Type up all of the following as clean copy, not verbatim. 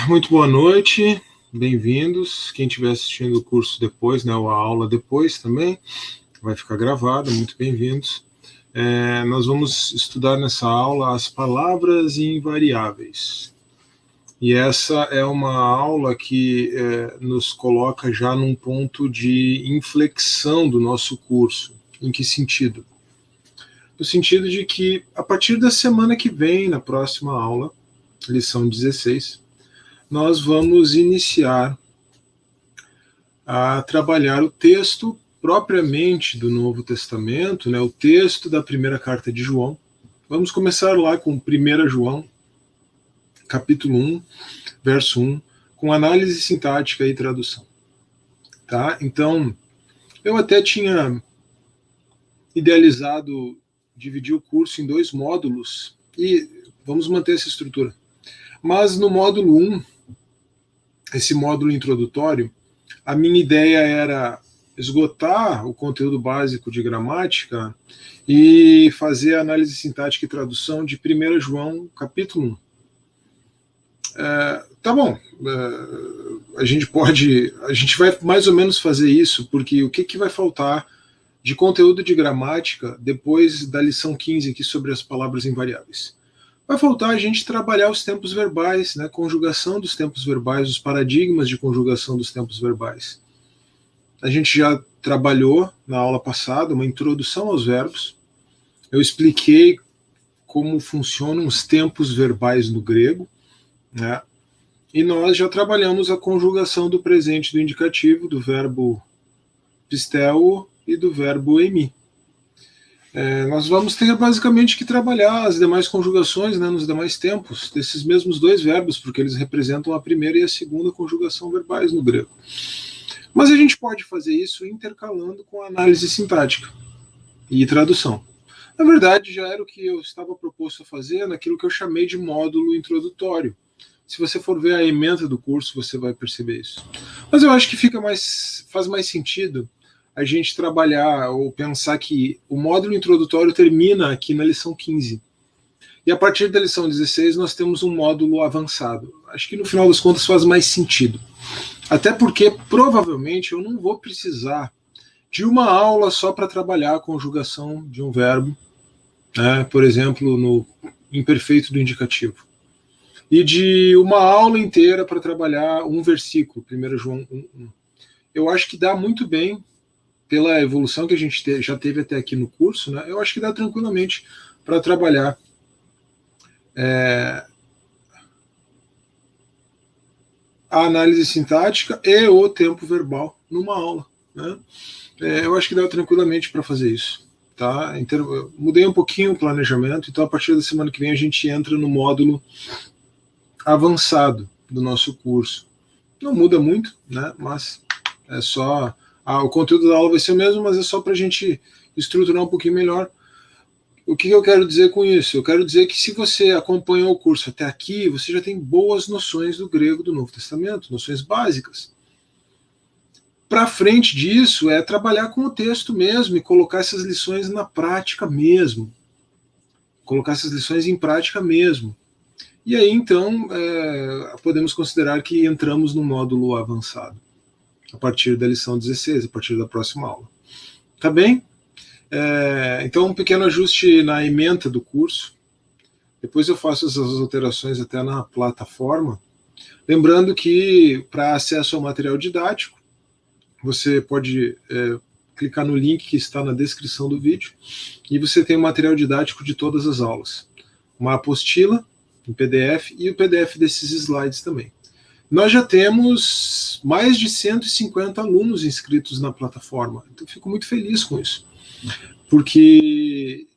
Muito boa noite, bem-vindos. Quem estiver assistindo o curso depois, né, ou a aula depois também, vai ficar gravado, muito bem-vindos. Nós vamos estudar nessa aula as palavras invariáveis. E essa é uma aula que nos coloca já num ponto de inflexão do nosso curso. Em que sentido? No sentido de que, a partir da semana que vem, na próxima aula, lição 16, nós vamos iniciar a trabalhar o texto propriamente do Novo Testamento, né, o texto da primeira carta de João. Vamos começar lá com 1 João, capítulo 1, verso 1, com análise sintática e tradução. Tá? Então, eu até tinha idealizado dividir o curso em 2 módulos, e vamos manter essa estrutura. Mas no módulo 1, esse módulo introdutório, a minha ideia era esgotar o conteúdo básico de gramática e fazer a análise sintática e tradução de 1 João, capítulo 1. Tá bom, a gente vai mais ou menos fazer isso, porque o que vai faltar de conteúdo de gramática depois da lição 15 aqui sobre as palavras invariáveis? Vai faltar a gente trabalhar os tempos verbais, né, conjugação dos tempos verbais, os paradigmas de conjugação dos tempos verbais. A gente já trabalhou na aula passada uma introdução aos verbos. Eu expliquei como funcionam os tempos verbais no grego, né? E nós já trabalhamos a conjugação do presente do indicativo, do verbo pisteu e do verbo emi. Nós vamos ter basicamente que trabalhar as demais conjugações, né, nos demais tempos desses mesmos 2 verbos, porque eles representam a primeira e a segunda conjugação verbais no grego. Mas a gente pode fazer isso intercalando com a análise sintática e tradução. Na verdade, já era o que eu estava proposto a fazer naquilo que eu chamei de módulo introdutório. Se você for ver a ementa do curso, você vai perceber isso. Mas eu acho que faz mais sentido a gente trabalhar ou pensar que o módulo introdutório termina aqui na lição 15. E a partir da lição 16 nós temos um módulo avançado. Acho que no final das contas faz mais sentido. Até porque provavelmente eu não vou precisar de uma aula só para trabalhar a conjugação de um verbo, né, por exemplo, no imperfeito do indicativo. E de uma aula inteira para trabalhar um versículo, 1 João 1:1. Eu acho que dá muito bem, pela evolução que a gente já teve até aqui no curso, né, eu acho que dá tranquilamente para trabalhar a análise sintática e o tempo verbal numa aula, né? Eu acho que dá tranquilamente para fazer isso. Tá? Então, eu mudei um pouquinho o planejamento, então a partir da semana que vem a gente entra no módulo avançado do nosso curso. Não muda muito, né, mas é só... o conteúdo da aula vai ser o mesmo, mas é só para a gente estruturar um pouquinho melhor. O que eu quero dizer com isso? Eu quero dizer que se você acompanhou o curso até aqui, você já tem boas noções do grego do Novo Testamento, noções básicas. Para frente disso é trabalhar com o texto mesmo e colocar essas lições na prática mesmo. Colocar essas lições em prática mesmo. E aí, então, podemos considerar que entramos no módulo avançado, a partir da lição 16, a partir da próxima aula. Tá bem? Então, um pequeno ajuste na ementa do curso. Depois eu faço essas alterações até na plataforma. Lembrando que, para acesso ao material didático, você pode clicar no link que está na descrição do vídeo e você tem o material didático de todas as aulas. Uma apostila em PDF e o PDF desses slides também. Nós já temos mais de 150 alunos inscritos na plataforma, então fico muito feliz com isso, porque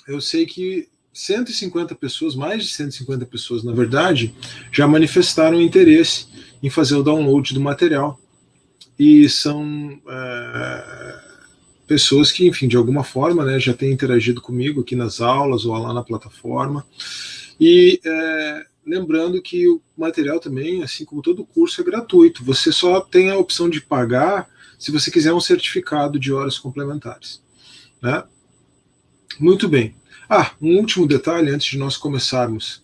eu sei que 150 pessoas, mais de 150 pessoas, na verdade, já manifestaram interesse em fazer o download do material, e são pessoas que, enfim, de alguma forma, né, já têm interagido comigo aqui nas aulas ou lá na plataforma. E lembrando que o material também, assim como todo o curso, é gratuito. Você só tem a opção de pagar se você quiser um certificado de horas complementares, né? Muito bem. Um último detalhe antes de nós começarmos.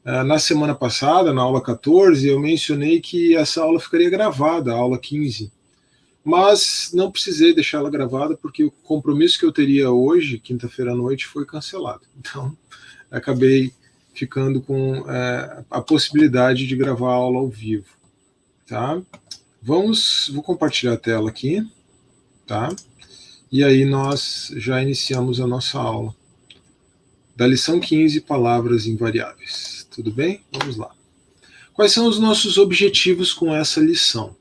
Na semana passada, na aula 14, eu mencionei que essa aula ficaria gravada, a aula 15, mas não precisei deixar ela gravada porque o compromisso que eu teria hoje, quinta-feira à noite, foi cancelado. Então, acabei ficando com a possibilidade de gravar a aula ao vivo. Tá? Vou compartilhar a tela aqui, tá? E aí nós já iniciamos a nossa aula da lição 15, palavras invariáveis. Tudo bem? Vamos lá. Quais são os nossos objetivos com essa lição?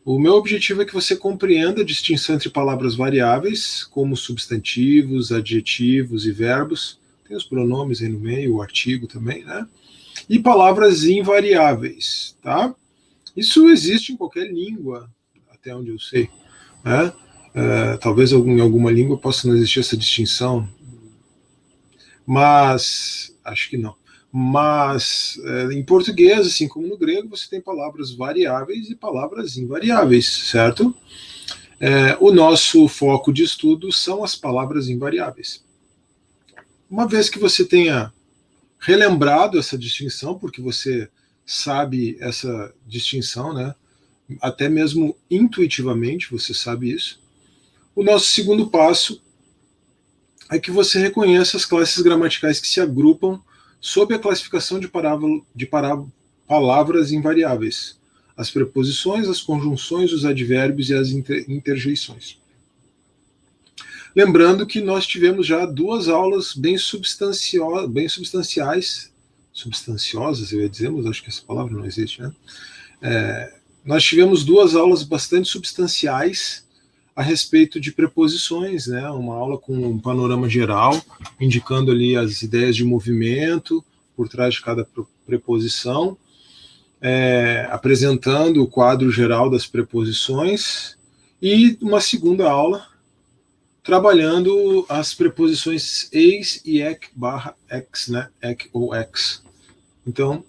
O meu objetivo é que você compreenda a distinção entre palavras variáveis, como substantivos, adjetivos e verbos, tem os pronomes aí no meio, o artigo também, né? E palavras invariáveis, tá? Isso existe em qualquer língua, até onde eu sei, né? Talvez em alguma língua possa não existir essa distinção, mas acho que não. Mas em português, assim como no grego, você tem palavras variáveis e palavras invariáveis, certo? O nosso foco de estudo são as palavras invariáveis. Uma vez que você tenha relembrado essa distinção, porque você sabe essa distinção, né? Até mesmo intuitivamente você sabe isso, o nosso segundo passo é que você reconheça as classes gramaticais que se agrupam sob a classificação de palavras invariáveis: as preposições, as conjunções, os advérbios e as interjeições. Lembrando que nós tivemos já 2 aulas bem substanciosas, eu ia dizer, mas acho que essa palavra não existe, né? Nós tivemos 2 aulas bastante substanciais a respeito de preposições, né? Uma aula com um panorama geral, indicando ali as ideias de movimento por trás de cada preposição, apresentando o quadro geral das preposições, e uma segunda aula trabalhando as preposições eis e ek barra ex, né? Ek ou ex. Então,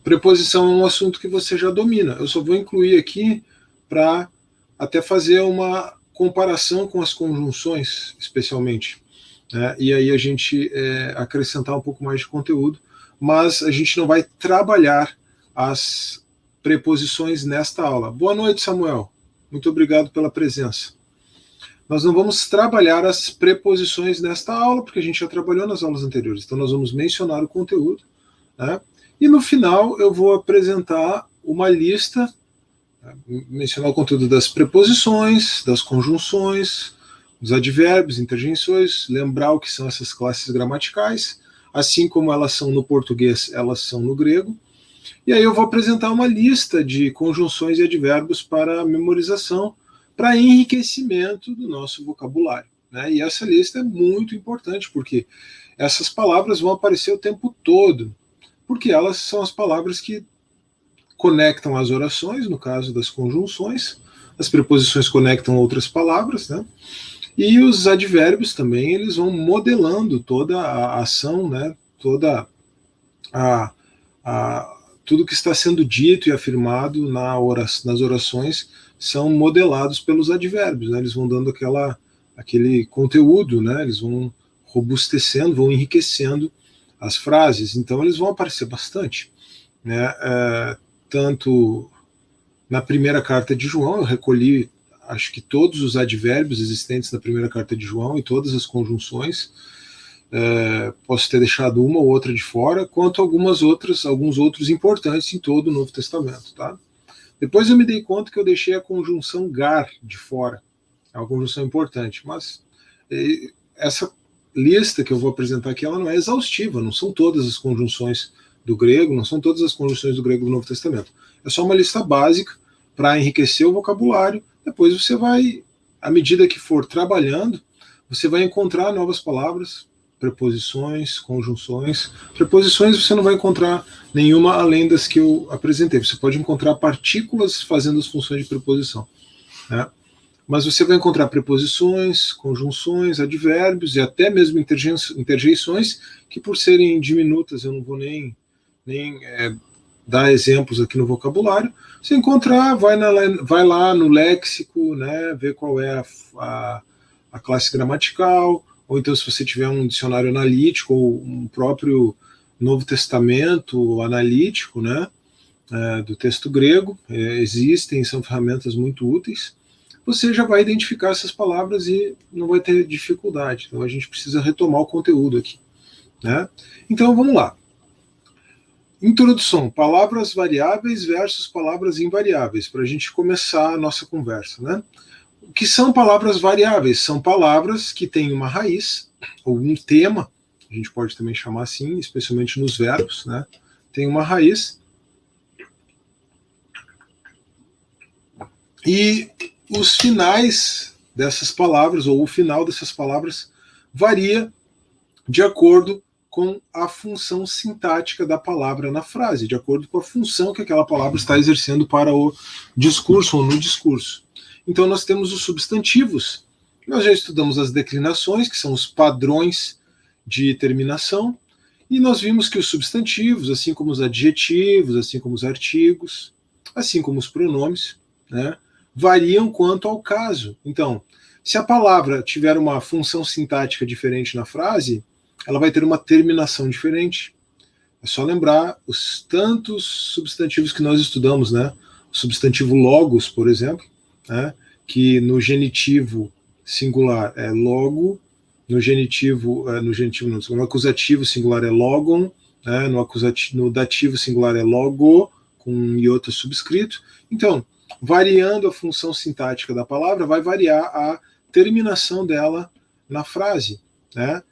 preposição é um assunto que você já domina. Eu só vou incluir aqui para até fazer uma comparação com as conjunções, especialmente, né? E aí a gente acrescentar um pouco mais de conteúdo, mas a gente não vai trabalhar as preposições nesta aula. Boa noite, Samuel. Muito obrigado pela presença. Nós não vamos trabalhar as preposições nesta aula, porque a gente já trabalhou nas aulas anteriores, então nós vamos mencionar o conteúdo, né? E no final eu vou apresentar uma lista, mencionar o conteúdo das preposições, das conjunções, dos advérbios, interjeições, lembrar o que são essas classes gramaticais, assim como elas são no português, elas são no grego. E aí eu vou apresentar uma lista de conjunções e advérbios para memorização, para enriquecimento do nosso vocabulário, né? E essa lista é muito importante, porque essas palavras vão aparecer o tempo todo, porque elas são as palavras que conectam as orações, no caso das conjunções, as preposições conectam outras palavras, né? E os advérbios também, eles vão modelando toda a ação, né? Toda tudo que está sendo dito e afirmado nas orações são modelados pelos advérbios, né? Eles vão dando aquele conteúdo, né? Eles vão robustecendo, vão enriquecendo as frases, então eles vão aparecer bastante, né? Tanto na primeira carta de João, eu recolhi, acho que todos os advérbios existentes na primeira carta de João e todas as conjunções, posso ter deixado uma ou outra de fora, quanto alguns outros importantes em todo o Novo Testamento, tá? Depois eu me dei conta que eu deixei a conjunção gar de fora, é uma conjunção importante, mas essa lista que eu vou apresentar aqui, ela não é exaustiva, não são todas as conjunções do grego, não são todas as conjunções do grego do Novo Testamento. É só uma lista básica para enriquecer o vocabulário. Depois você vai, à medida que for trabalhando, você vai encontrar novas palavras, preposições, conjunções. Preposições você não vai encontrar nenhuma além das que eu apresentei. Você pode encontrar partículas fazendo as funções de preposição, né? Mas você vai encontrar preposições, conjunções, advérbios e até mesmo interjeições, que por serem diminutas eu não vou nem dar exemplos aqui no vocabulário. Se encontrar, vai lá no léxico, né, ver qual é a classe gramatical, ou então se você tiver um dicionário analítico ou um próprio Novo Testamento analítico, né, do texto grego, existem, são ferramentas muito úteis, você já vai identificar essas palavras e não vai ter dificuldade. Então a gente precisa retomar o conteúdo aqui, né? Então vamos lá. Introdução, palavras variáveis versus palavras invariáveis, para a gente começar a nossa conversa, né? O que são palavras variáveis? São palavras que têm uma raiz, ou um tema, a gente pode também chamar assim, especialmente nos verbos, né? Tem uma raiz. E os finais dessas palavras, ou o final dessas palavras, varia de acordo com a função sintática da palavra na frase, de acordo com a função que aquela palavra está exercendo para o discurso ou no discurso. Então nós temos os substantivos. Nós já estudamos as declinações, que são os padrões de terminação, e nós vimos que os substantivos, assim como os adjetivos, assim como os artigos, assim como os pronomes, né, variam quanto ao caso. Então, se a palavra tiver uma função sintática diferente na frase, ela vai ter uma terminação diferente. É só lembrar os tantos substantivos que nós estudamos, né? O substantivo logos, por exemplo, né? Que no genitivo singular é logo, no acusativo singular é logon, né? No dativo singular é logo, com iota subscrito. Então, variando a função sintática da palavra, vai variar a terminação dela na frase, né?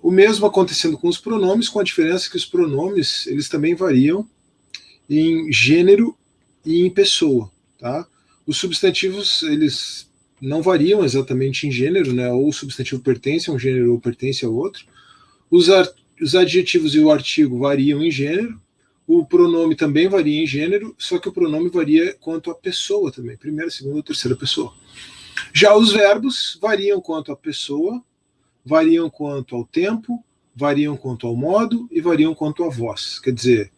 O mesmo acontecendo com os pronomes, com a diferença que os pronomes eles também variam em gênero e em pessoa, tá? Os substantivos eles não variam exatamente em gênero, né? Ou o substantivo pertence a um gênero ou pertence a outro. Os adjetivos e o artigo variam em gênero. O pronome também varia em gênero, só que o pronome varia quanto à pessoa também, primeira, segunda ou terceira pessoa. Já os verbos variam quanto à pessoa, variam quanto ao tempo, variam quanto ao modo e variam quanto à voz. Quer dizer,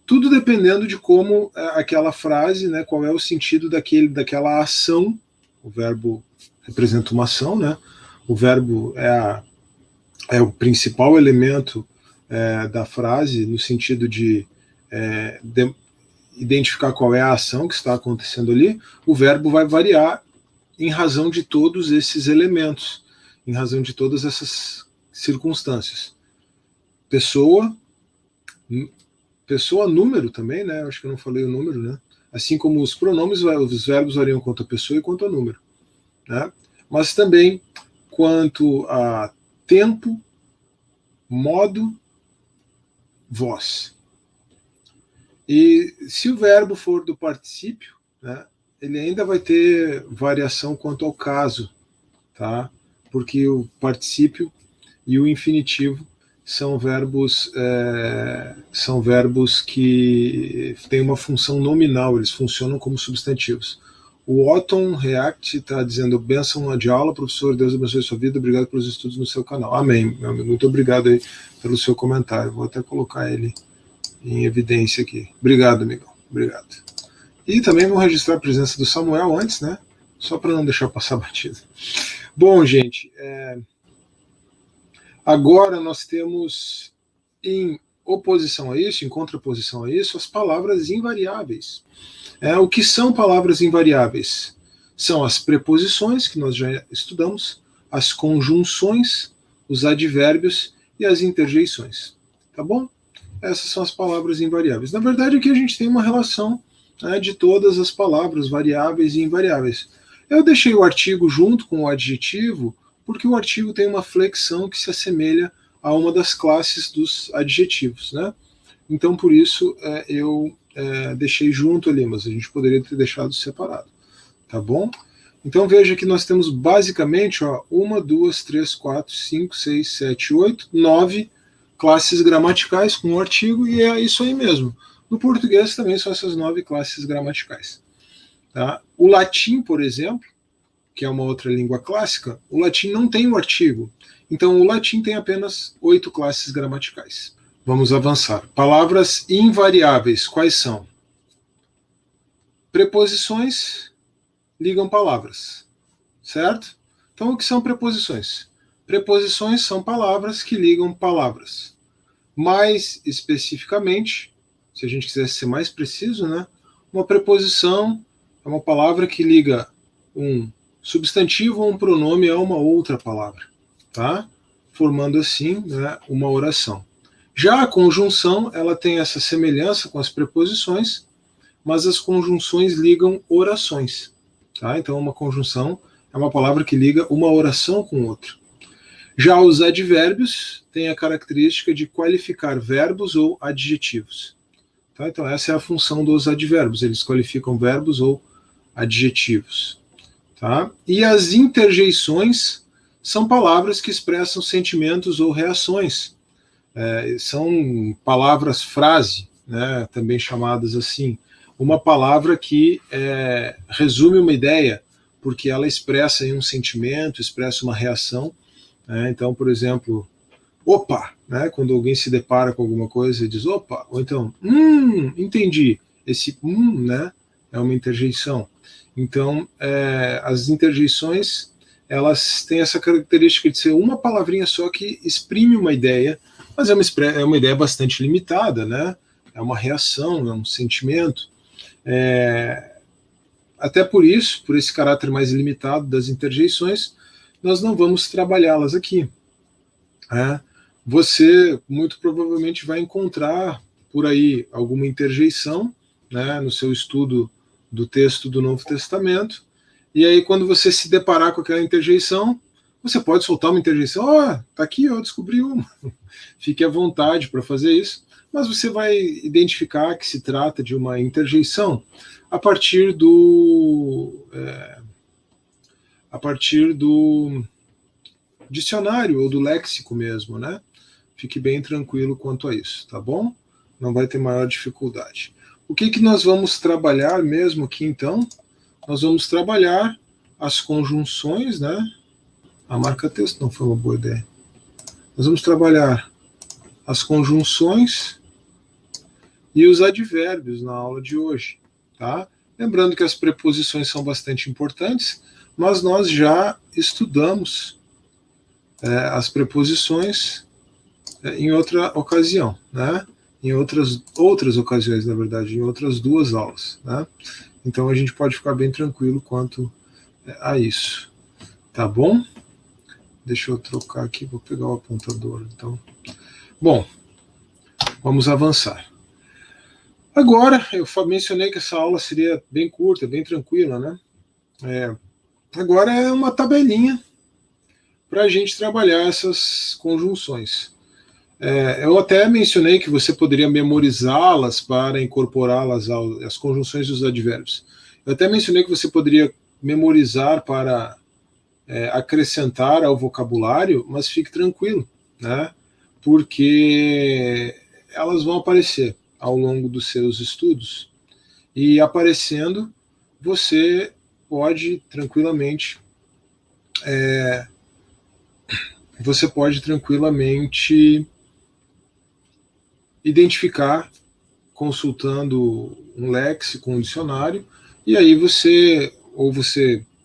tudo dependendo de como aquela frase, né, qual é o sentido daquela ação. O verbo representa uma ação, né? O verbo é o principal elemento da frase, no sentido de identificar qual é a ação que está acontecendo ali. O verbo vai variar em razão de todos esses elementos, em razão de todas essas circunstâncias. Pessoa, número também, né? Acho que eu não falei o número, né? Assim como os pronomes, os verbos variam quanto a pessoa e quanto a número, né? Mas também quanto a tempo, modo, voz. E se o verbo for do particípio, né, ele ainda vai ter variação quanto ao caso, tá? Porque o particípio e o infinitivo são verbos que têm uma função nominal, eles funcionam como substantivos. O Otton React está dizendo: benção de aula, professor, Deus abençoe sua vida, obrigado pelos estudos no seu canal. Amém, meu amigo, muito obrigado aí pelo seu comentário, vou até colocar ele em evidência aqui. Obrigado, amigão, obrigado. E também vou registrar a presença do Samuel antes, né? Só para não deixar passar batido. Bom, gente, agora nós temos em oposição a isso, em contraposição a isso, as palavras invariáveis. O que são palavras invariáveis? São as preposições, que nós já estudamos, as conjunções, os advérbios e as interjeições. Tá bom? Essas são as palavras invariáveis. Na verdade, aqui a gente tem uma relação, né, de todas as palavras variáveis e invariáveis. Eu deixei o artigo junto com o adjetivo, porque o artigo tem uma flexão que se assemelha a uma das classes dos adjetivos, né? Então, por isso, eu deixei junto ali, mas a gente poderia ter deixado separado, tá bom? Então, veja que nós temos basicamente 1, 2, 3, 4, 5, 6, 7, 8, 9 classes gramaticais com o artigo, e é isso aí mesmo. No português também são essas 9 classes gramaticais. Tá? O latim, por exemplo, que é uma outra língua clássica, o latim não tem o artigo. Então, o latim tem apenas 8 classes gramaticais. Vamos avançar. Palavras invariáveis, quais são? Preposições ligam palavras, certo? Então, o que são preposições? Preposições são palavras que ligam palavras. Mais especificamente, se a gente quisesse ser mais preciso, né, uma preposição é uma palavra que liga um substantivo ou um pronome a uma outra palavra, tá? Formando assim, né, uma oração. Já a conjunção, ela tem essa semelhança com as preposições, mas as conjunções ligam orações, tá? Então uma conjunção é uma palavra que liga uma oração com outra. Já os advérbios têm a característica de qualificar verbos ou adjetivos. Tá? Então essa é a função dos advérbios, eles qualificam verbos ou adjetivos. Tá? E as interjeições são palavras que expressam sentimentos ou reações. São palavras-frase, né, também chamadas assim. Uma palavra que resume uma ideia, porque ela expressa um sentimento, expressa uma reação. Então, por exemplo, opa, né, quando alguém se depara com alguma coisa e diz opa, ou então, entendi. Esse né, é uma interjeição. Então, as interjeições, elas têm essa característica de ser uma palavrinha só que exprime uma ideia, mas é uma ideia bastante limitada, né? É uma reação, é um sentimento. Até por isso, por esse caráter mais limitado das interjeições, nós não vamos trabalhá-las aqui. Você muito provavelmente vai encontrar por aí alguma interjeição, né, no seu estudo do texto do Novo Testamento, e aí quando você se deparar com aquela interjeição, você pode soltar uma interjeição, tá aqui, eu descobri uma. Fique à vontade para fazer isso, mas você vai identificar que se trata de uma interjeição a partir do dicionário ou do léxico mesmo, né? Fique bem tranquilo quanto a isso, tá bom? Não vai ter maior dificuldade. O que nós vamos trabalhar mesmo aqui, então? Nós vamos trabalhar as conjunções, né? A marca-texto não foi uma boa ideia. Nós vamos trabalhar as conjunções e os advérbios na aula de hoje, tá? Lembrando que as preposições são bastante importantes, mas nós já estudamos as preposições em outra ocasião, né? Em outras ocasiões, na verdade, em outras 2 aulas, né? Então a gente pode ficar bem tranquilo quanto a isso, tá bom? Deixa eu trocar aqui, vou pegar o apontador, então. Bom, vamos avançar. Agora, eu mencionei que essa aula seria bem curta, bem tranquila, né? Agora é uma tabelinha para a gente trabalhar essas conjunções. Eu até mencionei que você poderia memorizá-las para incorporá-las às conjunções dos advérbios. Eu até mencionei que você poderia memorizar para acrescentar ao vocabulário, mas fique tranquilo, né? Porque elas vão aparecer ao longo dos seus estudos. E aparecendo, você pode tranquilamente identificar consultando um léxico, um dicionário, e aí você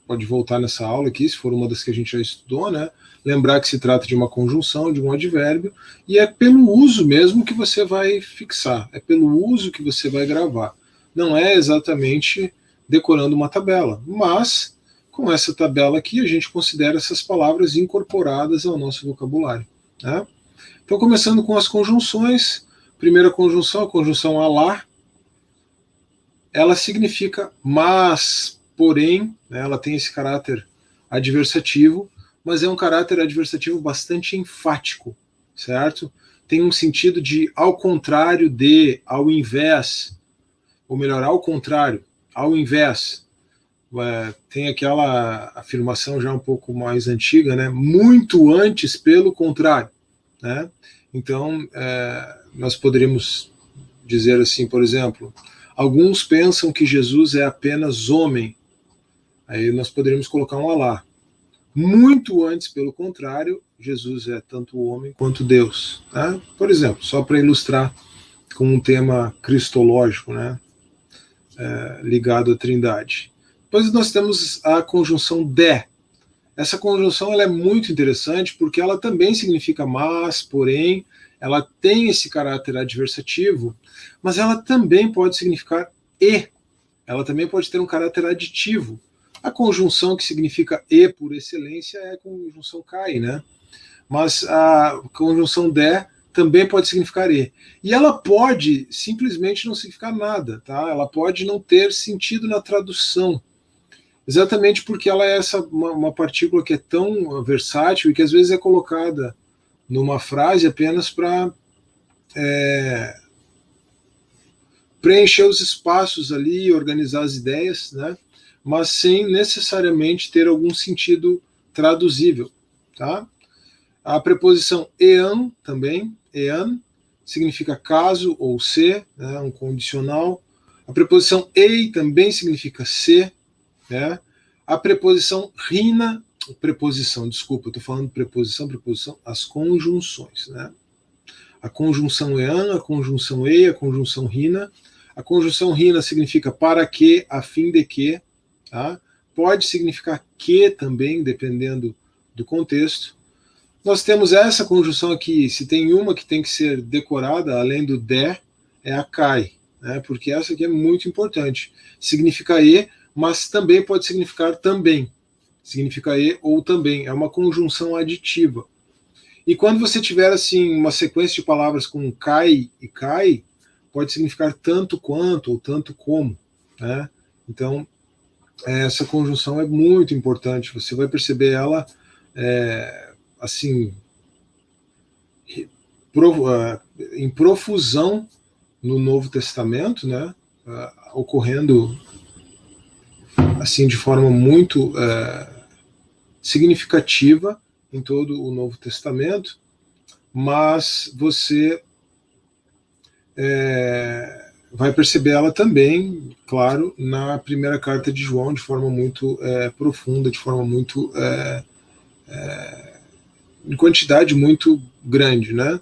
pode voltar nessa aula aqui, se for uma das que a gente já estudou, né? Lembrar que se trata de uma conjunção, de um advérbio, e é pelo uso mesmo que você vai fixar, é pelo uso que você vai gravar. Não é exatamente decorando uma tabela, mas com essa tabela aqui a gente considera essas palavras incorporadas ao nosso vocabulário, né? Então, começando com as conjunções, primeira conjunção, a conjunção alá, ela significa mas, porém, né, ela tem esse caráter adversativo, mas é um caráter adversativo bastante enfático, certo? Tem um sentido de ao contrário de, ao invés, ou melhor, ao contrário, ao invés. Tem aquela afirmação já um pouco mais antiga, né? Muito antes, pelo contrário, né? Então, nós poderíamos dizer assim, por exemplo, alguns pensam que Jesus é apenas homem. Aí nós poderíamos colocar um alá. Muito antes, pelo contrário, Jesus é tanto homem quanto Deus. Né? Por exemplo, só para ilustrar com um tema cristológico, né? Ligado à Trindade. Depois nós temos a conjunção de. Essa conjunção ela é muito interessante porque ela também significa mas, porém, ela tem esse caráter adversativo, mas ela também pode significar e. Ela também pode ter um caráter aditivo. A conjunção que significa e por excelência é a conjunção cai, né? Mas a conjunção de também pode significar e. E ela pode simplesmente não significar nada, tá? Ela pode não ter sentido na tradução. Exatamente porque ela é uma partícula que é tão versátil e que às vezes é colocada numa frase apenas para preencher os espaços ali, organizar as ideias, né? Mas sem necessariamente ter algum sentido traduzível, tá? A preposição ean também, ean, significa caso ou se, né, um condicional. A preposição ei também significa se, né? A preposição rina, desculpa, eu estou falando preposição, as conjunções, né? A conjunção ean, a conjunção ei, a conjunção rina. A conjunção rina significa para que, a fim de que, tá? Pode significar que também, dependendo do contexto. Nós temos essa conjunção aqui, se tem uma que tem que ser decorada, além do de, é a cai, né? Porque essa aqui é muito importante. Significa e, mas também pode significar também. Significa e ou também, é uma conjunção aditiva. E quando você tiver assim uma sequência de palavras com cai e cai, pode significar tanto quanto ou tanto como, né? Então, essa conjunção é muito importante. Você vai perceber ela assim em profusão no Novo Testamento, né? Ocorrendo assim de forma muito significativa em todo o Novo Testamento, mas você vai perceber ela também, claro, na primeira carta de João, de forma muito profunda, de forma muito em quantidade muito grande, né?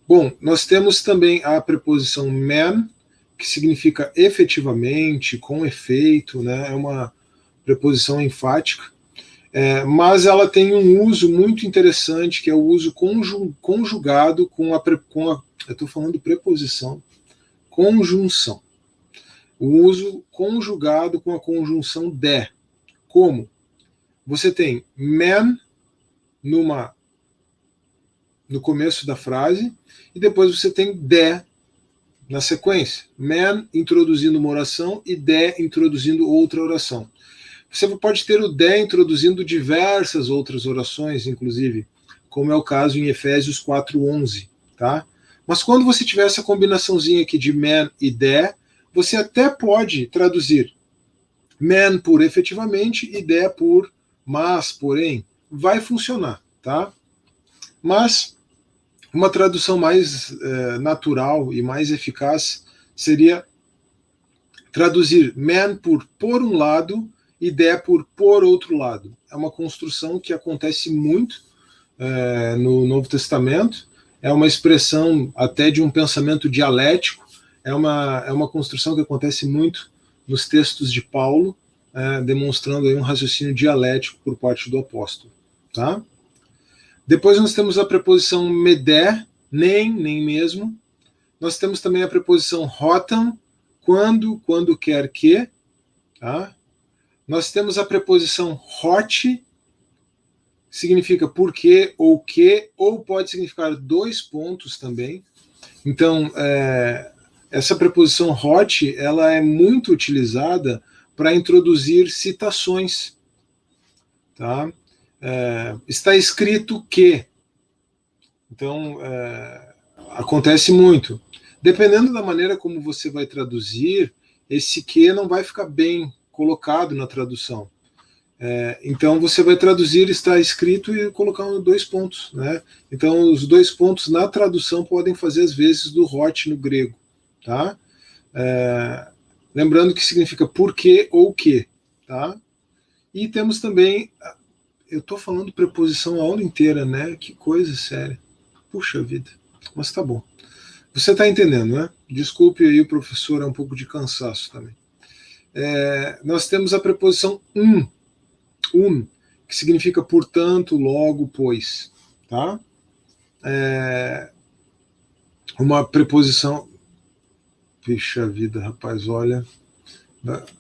Bom, nós temos também a preposição man, que significa efetivamente, com efeito, né? É uma preposição enfática, mas ela tem um uso muito interessante, que é o uso conjugado com a eu estou falando preposição, conjunção. O uso conjugado com a conjunção de. Como? Você tem man no começo da frase e depois você tem de na sequência. Man introduzindo uma oração e de introduzindo outra oração. Você pode ter o de introduzindo diversas outras orações, inclusive, como é o caso em Efésios 4:11, tá? Mas quando você tiver essa combinaçãozinha aqui de man e de, você até pode traduzir man por efetivamente e de por mas, porém, vai funcionar, tá? Mas uma tradução mais natural e mais eficaz seria traduzir man por um lado e de por outro lado. É uma construção que acontece muito no Novo Testamento, é uma expressão até de um pensamento dialético, é uma construção que acontece muito nos textos de Paulo, demonstrando aí um raciocínio dialético por parte do apóstolo. Tá? Depois nós temos a preposição medé, nem mesmo. Nós temos também a preposição rotam, quando quer que. Tá? Nós temos a preposição hot, significa porque ou que, ou pode significar dois pontos também. Então, essa preposição hot, ela é muito utilizada para introduzir citações. Tá? Está escrito que. Então, acontece muito. Dependendo da maneira como você vai traduzir, esse que não vai ficar bem colocado na tradução. Então você vai traduzir está escrito e colocar dois pontos, né? Então os dois pontos na tradução podem fazer as vezes do hot no grego, tá? Lembrando que significa porque ou que, tá? E temos também, eu estou falando preposição a aula inteira, né? Que coisa séria, puxa vida, mas tá bom. Você está entendendo, né? Desculpe aí, o professor, é um pouco de cansaço também. Nós temos a preposição que significa portanto, logo, pois. Tá? uma preposição, puxa vida, rapaz, olha,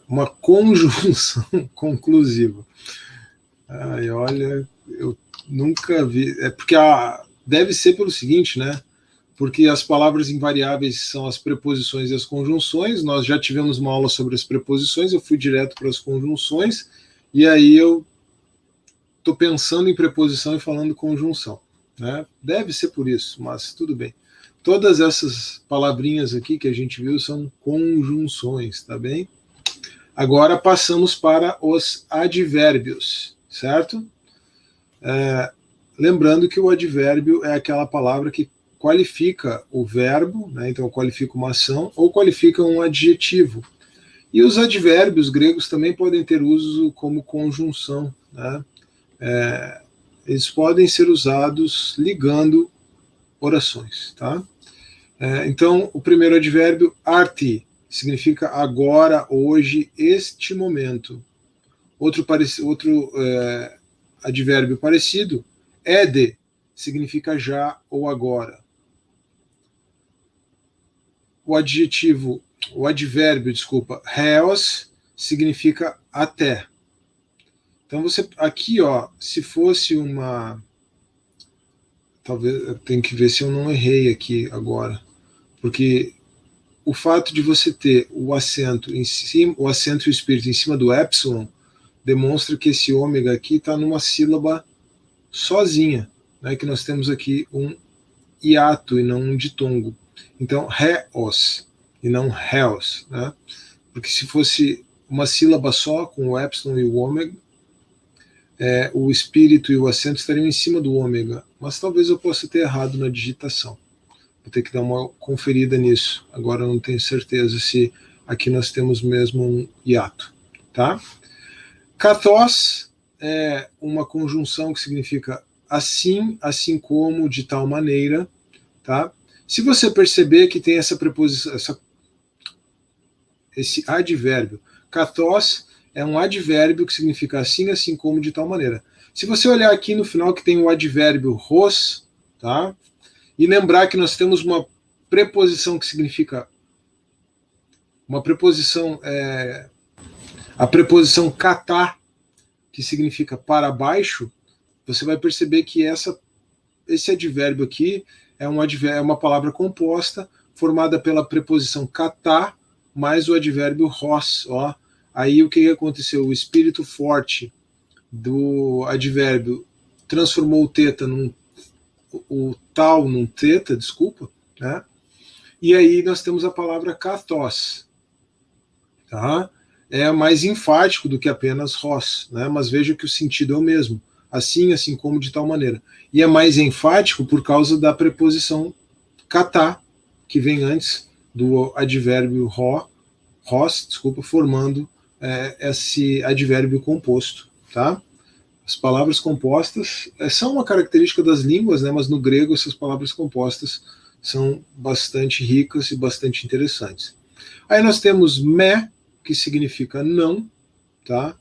uma conjunção conclusiva. Ai, olha, eu nunca vi, é porque deve ser pelo seguinte, né? Porque as palavras invariáveis são as preposições e as conjunções. Nós já tivemos uma aula sobre as preposições, eu fui direto para as conjunções, e aí eu estou pensando em preposição e falando conjunção, né? Deve ser por isso, mas tudo bem. Todas essas palavrinhas aqui que a gente viu são conjunções, tá bem? Agora passamos para os advérbios, certo? Lembrando que o advérbio é aquela palavra que qualifica o verbo, né? Então qualifica uma ação ou qualifica um adjetivo. E os advérbios gregos também podem ter uso como conjunção, né? Eles podem ser usados ligando orações, tá? Então, o primeiro advérbio, arti, significa agora, hoje, este momento. Outro advérbio parecido, ede, significa já ou agora. O advérbio, reos, significa até. Então você aqui, ó, se fosse uma, talvez eu tenho que ver se eu não errei aqui agora, porque o fato de você ter o acento em cima, o acento e o espírito em cima do epsilon, demonstra que esse ômega aqui está numa sílaba sozinha, né? Que nós temos aqui um hiato e não um ditongo. Então, reos e não reos, né? Porque se fosse uma sílaba só, com o epsilon e o ômega, o espírito e o acento estariam em cima do ômega, mas talvez eu possa ter errado na digitação. Vou ter que dar uma conferida nisso. Agora eu não tenho certeza se aqui nós temos mesmo um hiato, tá? Kathos é uma conjunção que significa assim, assim como, de tal maneira, tá? Se você perceber que tem essa preposição, esse advérbio, kathos é um advérbio que significa assim, assim como, de tal maneira. Se você olhar aqui no final que tem o advérbio ros, tá? E lembrar que nós temos uma preposição que significa uma preposição, a preposição katá, que significa para baixo, você vai perceber que esse advérbio aqui é uma palavra composta formada pela preposição katá mais o advérbio ros, ó. Aí o que aconteceu? O espírito forte do advérbio transformou o teta o tal num teta, desculpa, né? E aí nós temos a palavra kathos, tá? É mais enfático do que apenas ros, né? Mas veja que o sentido é o mesmo, assim, assim como, de tal maneira. E é mais enfático por causa da preposição katá, que vem antes do advérbio ros, desculpa, formando esse advérbio composto, tá? As palavras compostas são uma característica das línguas, né? Mas no grego essas palavras compostas são bastante ricas e bastante interessantes. Aí nós temos me, que significa não, tá?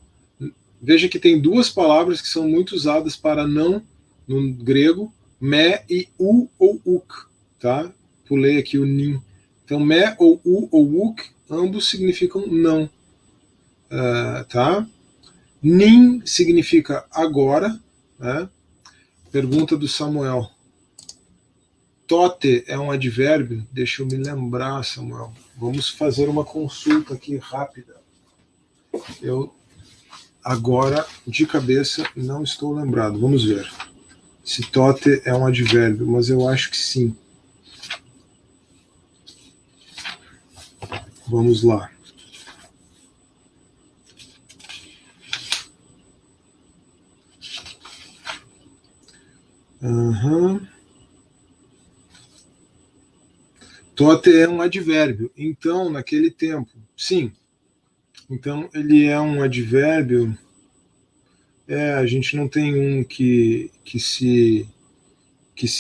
Veja que tem duas palavras que são muito usadas para não no grego, me e u ou uk, tá? Pulei aqui o nin. Então me ou u ou uk, ambos significam não, tá? Nin significa agora, né? Pergunta do Samuel. Tote é um advérbio? Deixa eu me lembrar, Samuel. Vamos fazer uma consulta aqui rápida. Eu agora, de cabeça, não estou lembrado. Vamos ver se tote é um advérbio, mas eu acho que sim. Vamos lá. Tote é um advérbio. Então, naquele tempo, sim. Então, ele é um advérbio. A gente não tem um que se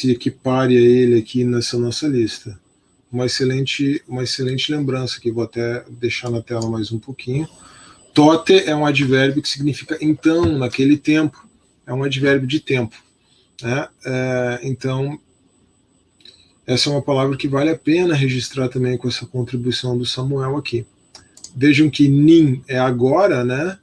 equipare a ele aqui nessa nossa lista. Uma excelente lembrança que vou até deixar na tela mais um pouquinho. Tote é um advérbio que significa então, naquele tempo. É um advérbio de tempo, né? Então, essa é uma palavra que vale a pena registrar também com essa contribuição do Samuel aqui. Vejam que nin é agora, né?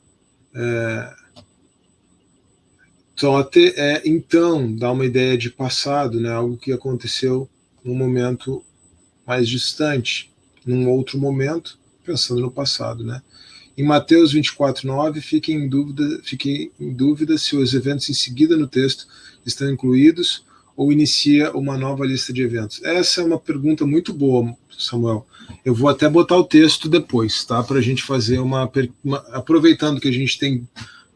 Tote é então, dá uma ideia de passado, né? Algo que aconteceu num momento mais distante, num outro momento, pensando no passado, né? Em Mateus 24:9, fique em dúvida se os eventos em seguida no texto estão incluídos ou inicia uma nova lista de eventos. Essa é uma pergunta muito boa, Samuel. Eu vou até botar o texto depois, tá? Para a gente fazer aproveitando que a gente tem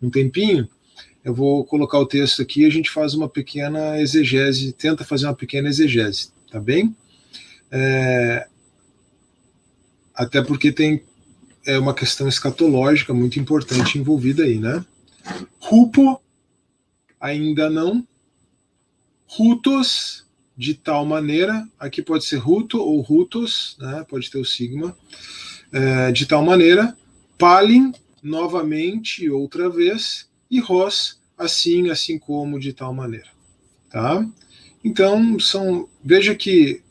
um tempinho, eu vou colocar o texto aqui e a gente faz uma pequena exegese, tenta fazer uma pequena exegese, tá bem? Até porque tem uma questão escatológica muito importante envolvida aí, né? Rupo, ainda não. Rutos, de tal maneira, aqui pode ser ruto ou rutos, né? Pode ter o sigma. De tal maneira, palin, novamente, outra vez, e ros, assim como, de tal maneira. Tá? Então, veja que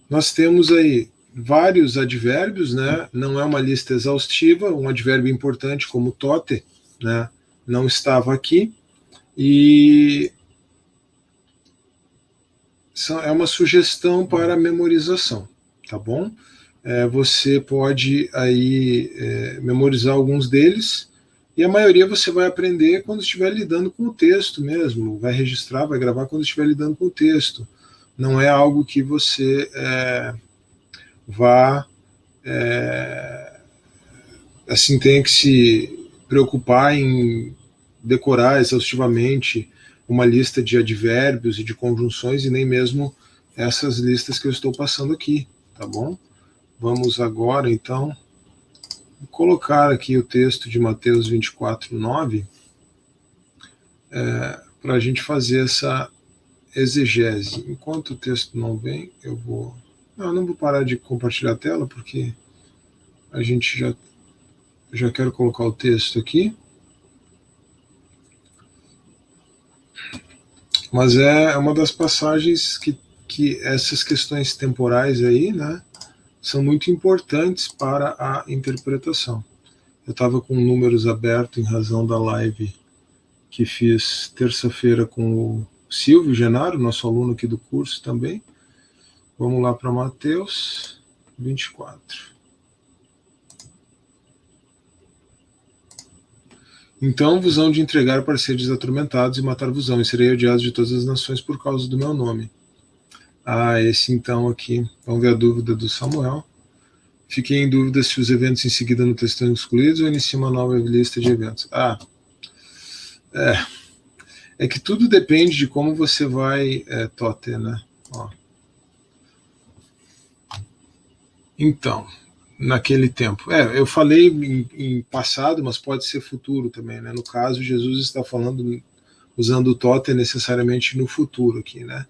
nós temos aí vários advérbios, né? Não é uma lista exaustiva, um advérbio importante como tote, né? Não estava aqui, e é uma sugestão para memorização, tá bom? Você pode aí memorizar alguns deles, e a maioria você vai aprender quando estiver lidando com o texto mesmo, vai registrar, vai gravar quando estiver lidando com o texto. Não é algo que você vá assim, tenha que se preocupar em decorar exaustivamente uma lista de advérbios e de conjunções, e nem mesmo essas listas que eu estou passando aqui, tá bom? Vamos agora, então, colocar aqui o texto de Mateus 24:9 para a gente fazer essa exegese. Enquanto o texto não vem, eu não vou parar de compartilhar a tela, porque a gente já quero colocar o texto aqui. Mas é uma das passagens que essas questões temporais aí, né, são muito importantes para a interpretação. Eu estava com números abertos em razão da live que fiz terça-feira com o Silvio Genaro, nosso aluno aqui do curso também. Vamos lá para Mateus 24. Então vos hão de entregar para seres atormentados e matar-vos-ão, e serei odiados de todas as nações por causa do meu nome. Esse então aqui, vamos ver a dúvida do Samuel. Fiquei em dúvida se os eventos em seguida no texto estão excluídos ou inicia uma nova lista de eventos. É que tudo depende de como você vai tote, né? Então, naquele tempo. Eu falei em passado, mas pode ser futuro também, né? No caso, Jesus está falando, usando o tote necessariamente no futuro aqui, né?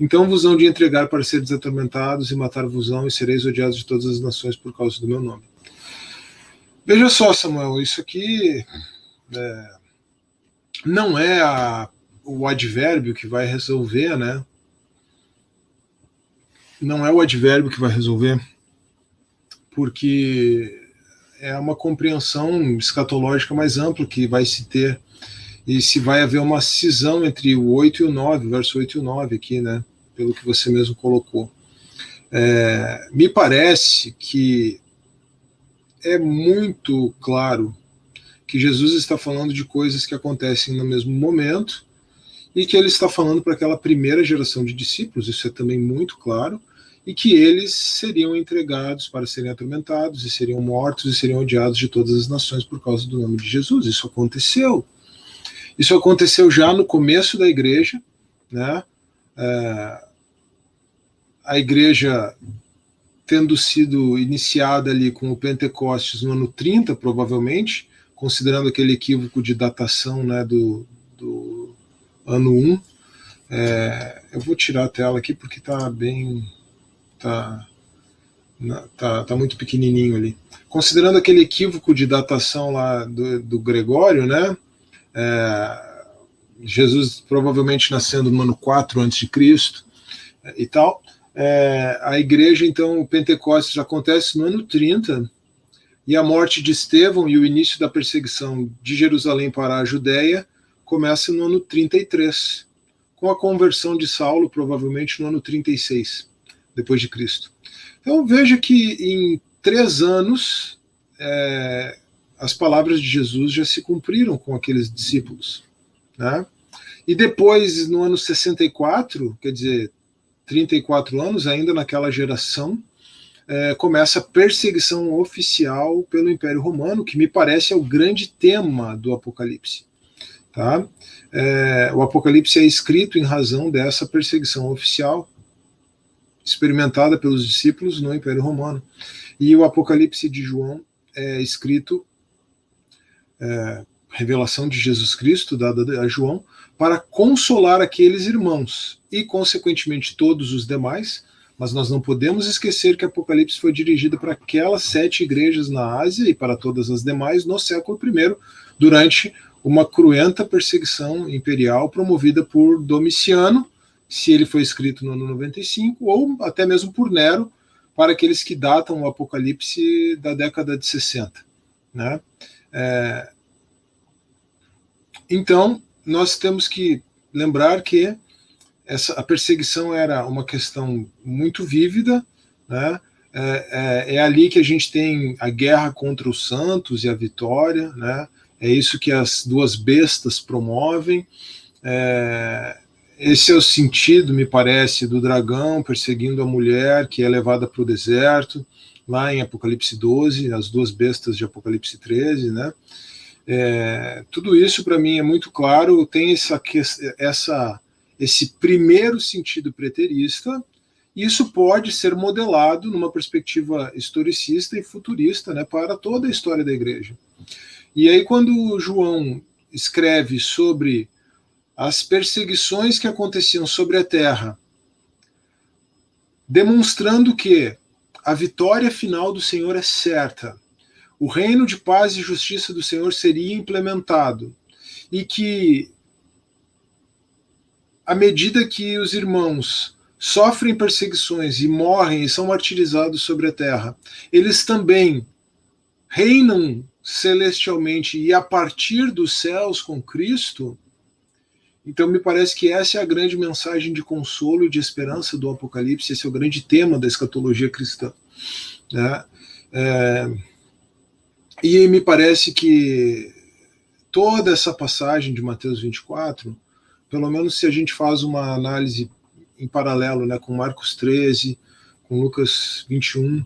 Então vos hão de entregar para seres atormentados e matar-vos-ão, e sereis odiados de todas as nações por causa do meu nome. Veja só, Samuel, isso aqui não é o advérbio que vai resolver, né? Não é o advérbio que vai resolver, porque é uma compreensão escatológica mais ampla que vai se ter, e se vai haver uma cisão entre o 8 e o 9, verso 8 e o 9 aqui, né? Pelo que você mesmo colocou. Me parece que é muito claro que Jesus está falando de coisas que acontecem no mesmo momento, e que ele está falando para aquela primeira geração de discípulos, isso é também muito claro, e que eles seriam entregados para serem atormentados, e seriam mortos, e seriam odiados de todas as nações por causa do nome de Jesus. Isso aconteceu. Isso aconteceu já no começo da igreja, né? A igreja tendo sido iniciada ali com o Pentecostes no ano 30, provavelmente, considerando aquele equívoco de datação, né, do ano 1. Eu vou tirar a tela aqui porque está bem... Tá muito pequenininho ali. Considerando aquele equívoco de datação lá do Gregório, né, Jesus provavelmente nascendo no ano 4 a.C. E tal. A igreja, então, o Pentecostes acontece no ano 30, e a morte de Estevão e o início da perseguição de Jerusalém para a Judéia começa no ano 33, com a conversão de Saulo, provavelmente no ano 36, depois de Cristo. Então veja que em 3 anos as palavras de Jesus já se cumpriram com aqueles discípulos, né? E depois, no ano 64, quer dizer, 34 anos, ainda naquela geração, começa a perseguição oficial pelo Império Romano, que me parece é o grande tema do Apocalipse. Tá? O Apocalipse é escrito em razão dessa perseguição oficial experimentada pelos discípulos no Império Romano. E o Apocalipse de João é escrito, revelação de Jesus Cristo dada a João, para consolar aqueles irmãos e, consequentemente, todos os demais. Mas nós não podemos esquecer que Apocalipse foi dirigido para aquelas 7 igrejas na Ásia e para todas as demais no século I, durante uma cruenta perseguição imperial promovida por Domiciano, se ele foi escrito no ano 95, ou até mesmo por Nero, para aqueles que datam o Apocalipse da década de 60. Né? Então, nós temos que lembrar que a perseguição era uma questão muito vívida, né? É ali que a gente tem a guerra contra os santos e a vitória, né? É isso que as 2 bestas promovem. Esse é o sentido, me parece, do dragão perseguindo a mulher que é levada para o deserto, lá em Apocalipse 12, as 2 bestas de Apocalipse 13, né? Tudo isso para mim é muito claro, tem esse primeiro sentido preterista, e isso pode ser modelado numa perspectiva historicista e futurista, né, para toda a história da igreja. E aí, quando João escreve sobre as perseguições que aconteciam sobre a terra, demonstrando que a vitória final do Senhor é certa, o reino de paz e justiça do Senhor seria implementado, e que à medida que os irmãos sofrem perseguições e morrem e são martirizados sobre a terra, eles também reinam celestialmente e a partir dos céus com Cristo. Então me parece que essa é a grande mensagem de consolo e de esperança do Apocalipse, esse é o grande tema da escatologia cristã, né? E me parece que toda essa passagem de Mateus 24, pelo menos se a gente faz uma análise em paralelo, né, com Marcos 13, com Lucas 21,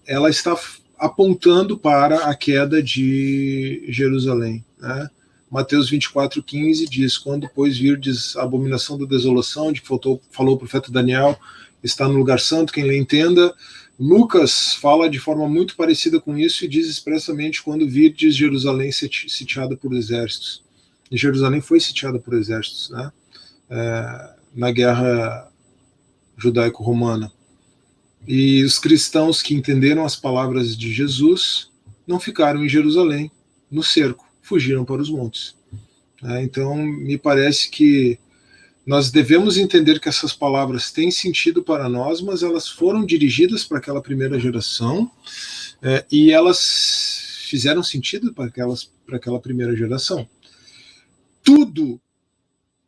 ela está apontando para a queda de Jerusalém. Né? Mateus 24:15 diz: quando, pois, virdes a abominação da desolação, de que falou o profeta Daniel, está no lugar santo, quem lhe entenda. Lucas fala de forma muito parecida com isso e diz expressamente: quando virdes Jerusalém sitiada por exércitos. E Jerusalém foi sitiada por exércitos, né? Na guerra judaico-romana. E os cristãos que entenderam as palavras de Jesus não ficaram em Jerusalém, no cerco, fugiram para os montes. Então, me parece que nós devemos entender que essas palavras têm sentido para nós, mas elas foram dirigidas para aquela primeira geração, e elas fizeram sentido para aquela primeira geração. Tudo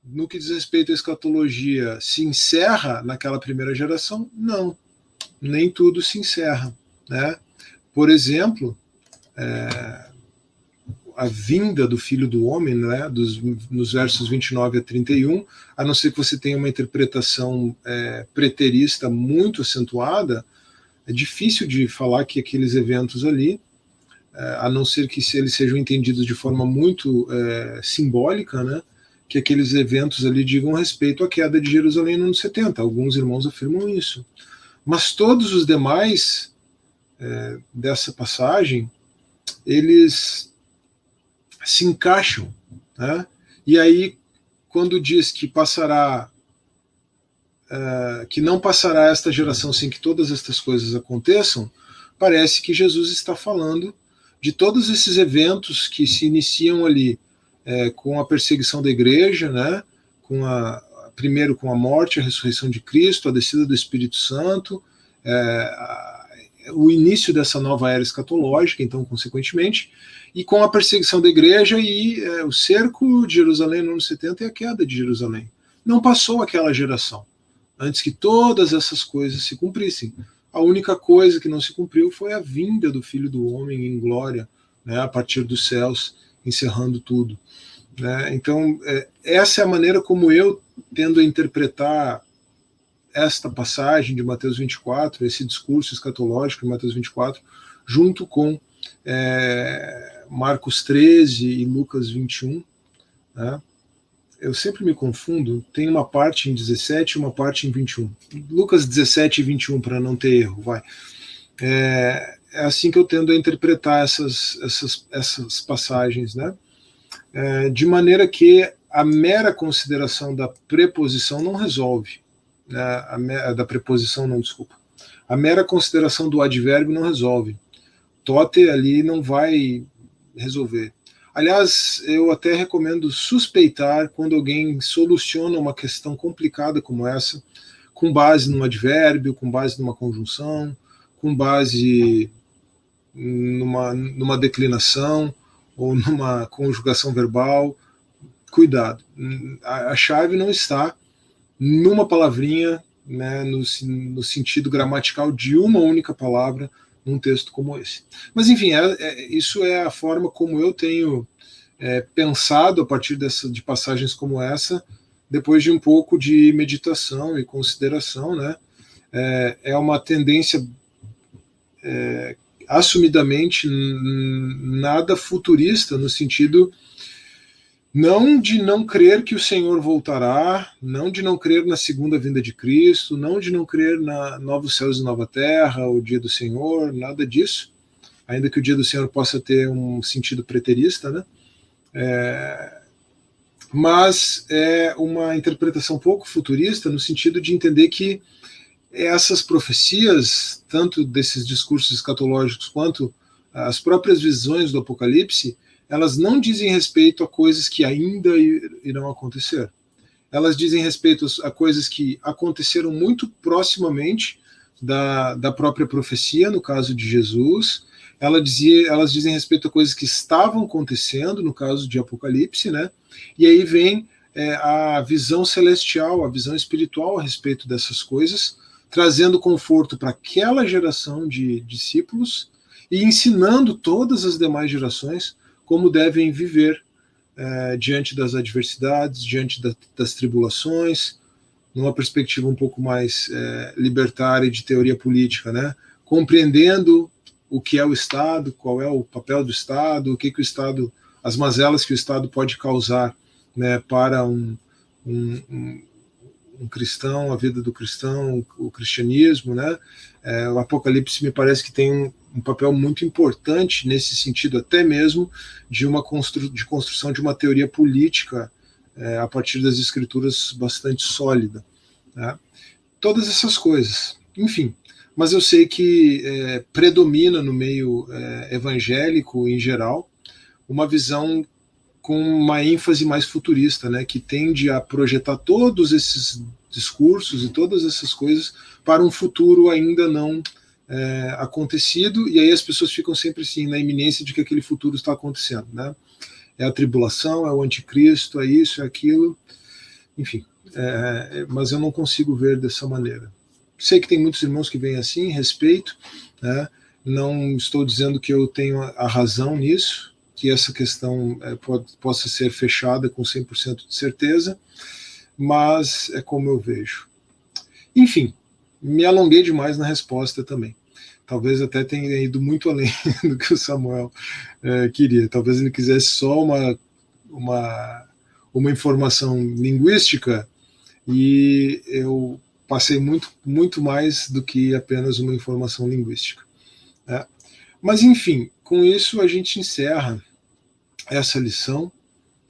no que diz respeito à escatologia se encerra naquela primeira geração? Não, nem tudo se encerra. Né? Por exemplo, a vinda do Filho do Homem, né, nos versos 29 a 31, a não ser que você tenha uma interpretação preterista muito acentuada, é difícil de falar que aqueles eventos ali, a não ser que eles sejam entendidos de forma muito simbólica, né, que aqueles eventos ali digam respeito à queda de Jerusalém no ano 70. Alguns irmãos afirmam isso. Mas todos os demais dessa passagem, eles se encaixam. Né? E aí, quando diz que que não passará esta geração sem que todas estas coisas aconteçam, parece que Jesus está falando de todos esses eventos que se iniciam ali com a perseguição da igreja, né, primeiro com a morte, a ressurreição de Cristo, a descida do Espírito Santo, o início dessa nova era escatológica, então, consequentemente, e com a perseguição da igreja e o cerco de Jerusalém no ano 70 e a queda de Jerusalém. Não passou aquela geração, antes que todas essas coisas se cumprissem. A única coisa que não se cumpriu foi a vinda do Filho do Homem em glória, né, a partir dos céus, encerrando tudo. Né? Então, essa é a maneira como eu tendo a interpretar esta passagem de Mateus 24, esse discurso escatológico de Mateus 24, junto com Marcos 13 e Lucas 21. Né? Eu sempre me confundo, tem uma parte em 17 e uma parte em 21. Lucas 17 e 21, para não ter erro, vai. É assim que eu tendo a interpretar essas passagens, né? De maneira que a mera consideração da preposição não resolve. Né? Da preposição, não, desculpa. A mera consideração do advérbio não resolve. Tote ali não vai resolver. Aliás, eu até recomendo suspeitar quando alguém soluciona uma questão complicada como essa, com base num advérbio, com base numa conjunção, com base numa declinação ou numa conjugação verbal. Cuidado. A chave não está numa palavrinha, né, no sentido gramatical de uma única palavra, num texto como esse. Mas, enfim, isso é a forma como eu tenho pensado a partir de passagens como essa, depois de um pouco de meditação e consideração, né? É uma tendência assumidamente nada futurista, no sentido não de não crer que o Senhor voltará, não de não crer na segunda vinda de Cristo, não de não crer na novos céus e nova terra, o dia do Senhor, nada disso, ainda que o dia do Senhor possa ter um sentido preterista, né? Mas é uma interpretação pouco futurista, no sentido de entender que essas profecias, tanto desses discursos escatológicos quanto as próprias visões do Apocalipse, elas não dizem respeito a coisas que ainda irão acontecer. Elas dizem respeito a coisas que aconteceram muito proximamente da própria profecia, no caso de Jesus. Elas dizem respeito a coisas que estavam acontecendo, no caso de Apocalipse, né? E aí vem a visão celestial, a visão espiritual a respeito dessas coisas, trazendo conforto para aquela geração de discípulos e ensinando todas as demais gerações como devem viver diante das adversidades, diante das tribulações, numa perspectiva um pouco mais libertária de teoria política, né? Compreendendo o que é o Estado, qual é o papel do Estado, o que o Estado, as mazelas que o Estado pode causar, né, para um cristão, a vida do cristão, o cristianismo, né? O Apocalipse me parece que tem um papel muito importante nesse sentido, até mesmo de construção de uma teoria política a partir das escrituras bastante sólida. Né? Todas essas coisas. Enfim, mas eu sei que predomina no meio evangélico em geral uma visão com uma ênfase mais futurista, né, que tende a projetar todos esses discursos e todas essas coisas para um futuro ainda não acontecido, e aí as pessoas ficam sempre assim na iminência de que aquele futuro está acontecendo, né? É a tribulação, é o anticristo, é isso, é aquilo, enfim, mas eu não consigo ver dessa maneira. Sei que tem muitos irmãos que veem assim, respeito, né? Não estou dizendo que eu tenho a razão nisso, que essa questão possa ser fechada com 100% de certeza, mas é como eu vejo. Enfim, me alonguei demais na resposta também. Talvez até tenha ido muito além do que o Samuel queria. Talvez ele quisesse só uma informação linguística e eu passei muito mais do que apenas uma informação linguística. Né? Mas, enfim, com isso a gente encerra essa lição,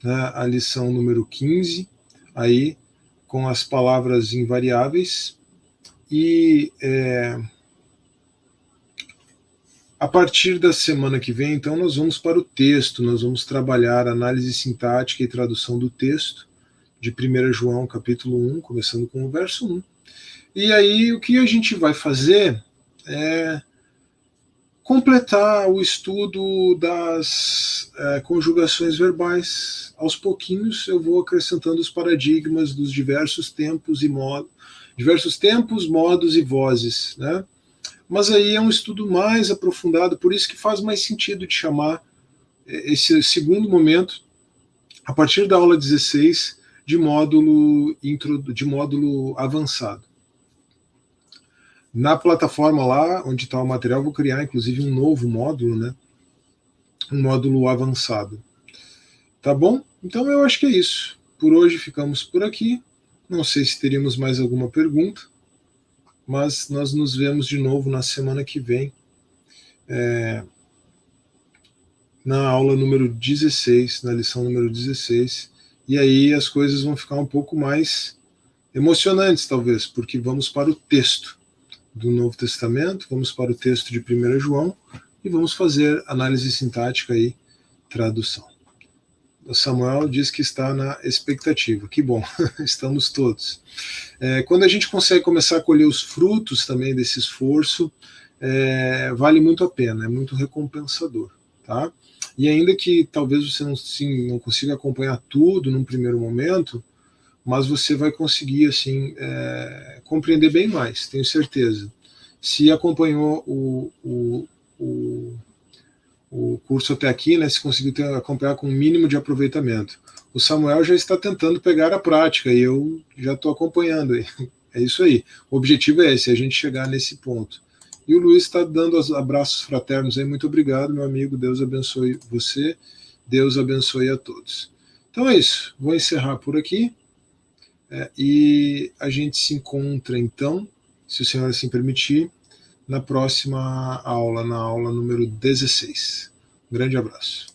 né, a lição número 15, aí, com as palavras invariáveis, e A partir da semana que vem, então, nós vamos para o texto, nós vamos trabalhar análise sintática e tradução do texto, de 1 João, capítulo 1, começando com o verso 1. E aí, o que a gente vai fazer é completar o estudo das conjugações verbais. Aos pouquinhos, eu vou acrescentando os paradigmas dos diversos tempos, modos e vozes, né? Mas aí é um estudo mais aprofundado, por isso que faz mais sentido de chamar esse segundo momento, a partir da aula 16, de módulo avançado. Na plataforma lá, onde está o material, vou criar inclusive um novo módulo, né? Um módulo avançado. Tá bom? Então eu acho que é isso. Por hoje ficamos por aqui. Não sei se teríamos mais alguma pergunta, mas nós nos vemos de novo na semana que vem, na aula número 16, na lição número 16, e aí as coisas vão ficar um pouco mais emocionantes, talvez, porque vamos para o texto do Novo Testamento, vamos para o texto de 1 João, e vamos fazer análise sintática e tradução. O Samuel diz que está na expectativa. Que bom, estamos todos. Quando a gente consegue começar a colher os frutos também desse esforço, vale muito a pena, é muito recompensador. Tá? E ainda que talvez você não consiga acompanhar tudo num primeiro momento, mas você vai conseguir assim, compreender bem mais, tenho certeza. Se acompanhou o curso até aqui, né, se conseguiu acompanhar com um mínimo de aproveitamento. O Samuel já está tentando pegar a prática e eu já estou acompanhando. É isso aí. O objetivo é esse, a gente chegar nesse ponto. E o Luiz está dando os abraços fraternos aí. Muito obrigado, meu amigo. Deus abençoe você. Deus abençoe a todos. Então é isso. Vou encerrar por aqui. E a gente se encontra, então, se o Senhor assim permitir, na próxima aula, na aula número 16. Um grande abraço.